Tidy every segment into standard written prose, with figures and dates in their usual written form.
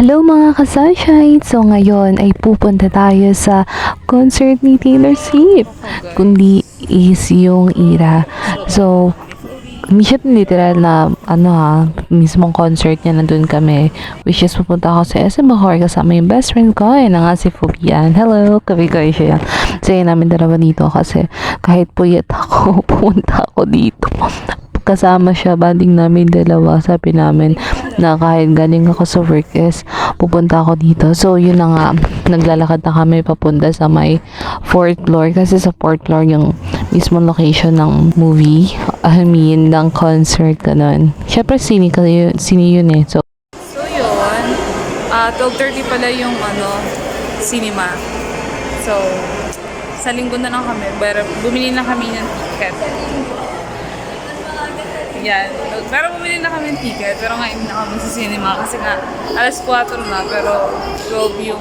Hello mga ka-sunshine! So ngayon ay pupunta tayo sa concert ni Taylor Swift. Kundi is yung Ira. So, literal na mismong concert niya, nandun kami. Which is pupunta ako sa SM Bacoor kasama yung best friend ko. Yan na nga si Fubian. Hello! Kabi-kabi siya yan. Saya namin dalawa dito kasi kahit puyat ako, pumunta ako dito. Kasama siya, banding namin dalawa. Sabi namin na kahit galing ako sa work is pupunta ako dito. So yun na nga, naglalakad na kami papunta sa may 4th floor kasi sa 4th floor yung mismong location ng movie, ng concert, ganun. Syempre sine yun eh. So yun, 12:30 pala yung cinema. So sa linggo na lang kami, pero bumili na kami ng ticket. Yan. Pero bumili na kami ng ticket, pero ngayon na kami sa cinema kasi nga alas 4 na, pero 12 yung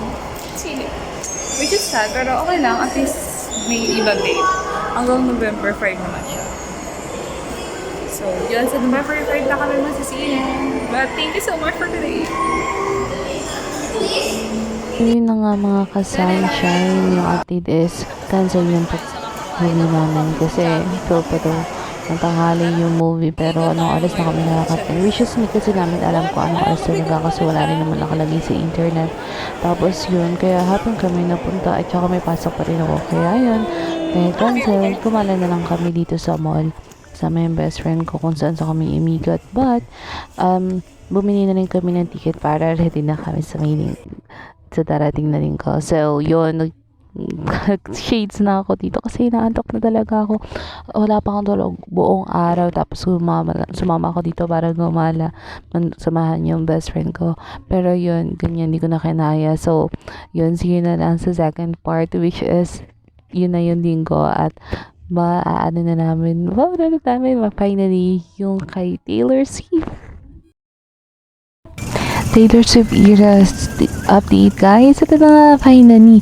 cinema. Which is sad, pero okay lang, at least may ibang date. Hanggang November 5 naman siya. So, yun, sa November 5 na kami masisine. But thank you so much for today. yun na nga mga ka-sunshine, yung update is cancel yung pag-movie namin kasi ito pa to tanghali yung movie, pero anong oras na kami nakakarating, which is hindi kasi namin alam kung anong oras talaga kasi wala rin naman nakalagay sa internet. Tapos yun, kaya habang kami napunta at saka may pasok pa rin ako, kaya yun, cancel, kumala na lang kami dito sa mall sama yung best friend ko kung saan sa kami imigot, but bumili na rin kami ng ticket para ready na kami sa meeting sa darating na rin ko. So yun, shades na ako dito kasi inaantok na talaga ako. Wala pa akong tulog buong araw, tapos sumama ako dito para samahan yung best friend ko, pero yun, ganyan, hindi ko na kinaya. So yun, see you na lang sa second part, which is yun na yung linggo, at maaano na namin finally yung kay Taylor Swift. Taylor Swift era update, guys. Ito na finally,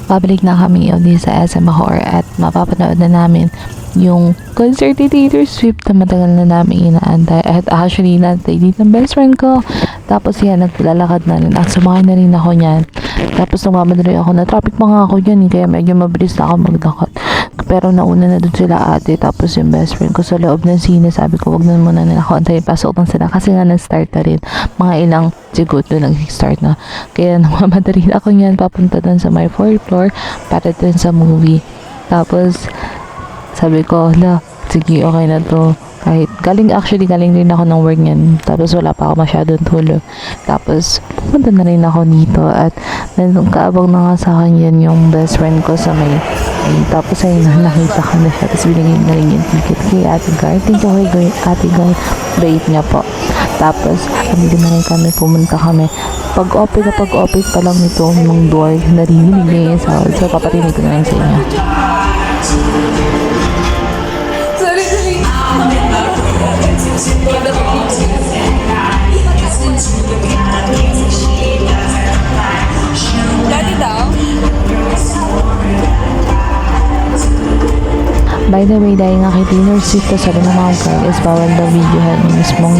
pabalik na kami ulit sa SM Bacoor at mapapanood na namin yung concert ni Taylor Swift na matagal na namin inaantay, at actually naantay dito ng best friend ko. Tapos yan, naglalakad na rin at sumakay na rin ako niyan. Tapos lumabad rin ako, na traffic pa nga ako dyan, kaya medyo mabilis na ako maglakad. Pero nauna na dun sila ate, tapos yung best friend ko sa loob ng sine. Sabi ko, wag na muna na ako antayin, pasok lang sila kasi nga nag-start na rin, mga ilang segundo nag-start na. Kaya namamadali ako niyan papunta dun sa my 4th floor para dun sa movie. Tapos sabi ko, sige, okay na to. Kahit galing rin ako ng work niyan. Tapos wala pa ako masyadong tulog. Tapos pumunta na rin ako dito at kaabang na nga sa akin yan yung best friend ko sa may tapos ay nakita ko na siya. Tapos binigay na rin yung ticket kay Ate Guard. Thank you kay Ate Guard. Bait niya po. Tapos hindi na rin kami, pumunta kami. Pag-open pa lang nito ng door, narinig niya yung sound. So papatinig ko na rin sa inyo. By the way, dahil nga kay Taylor Swift, sabi ng mga guard is bawal daw videohan yung mismong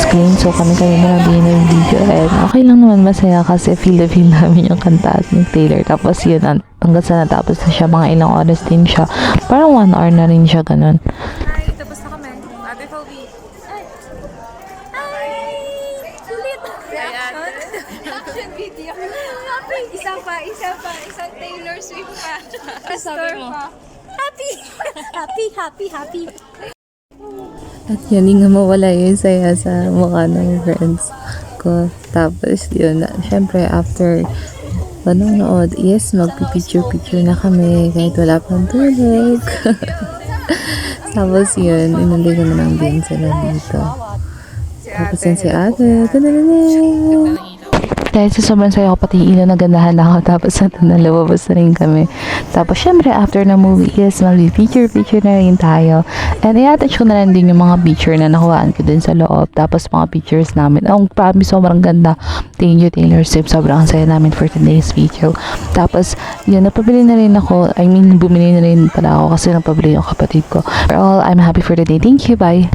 screen. So kami na lang din yung video, and okay lang naman, masaya kasi feel namin yung kanta ni Taylor. Tapos yun, hanggang sa natapos na siya, mga ilang oras din siya, parang 1 hour na rin siya, ganun. Hi, tapos na kami. Ate Phoebe. Hi! Sulit! Reaction? Reaction video. Isang Taylor Swift pa. Sabi mo? Happy. At yun, hindi nga mawala yung saya sa mukha ng friends ko. Tapos yun, syempre after panonood, yes, magpipicture na kami kahit wala pang tulog. Tapos yun, inunday ko na lang din sila dito. Tapos yun si ate, dahil sa sobrang saya ko, pati ilaw nagandahan lang ako. Tapos nalabas na rin kami. Tapos syempre after na movie, yes, mag-picture na rin tayo. And i-attach ko na lang din yung mga picture na nakuhaan ko din sa loob. Tapos mga pictures namin, promise, sobrang ganda. Thank you Taylor Swift, sobrang saya namin for today's video. Tapos yun, napabili na rin ako, bumili na rin pala ako kasi napabili yung kapatid ko. Overall, I'm happy for today. Thank you, bye.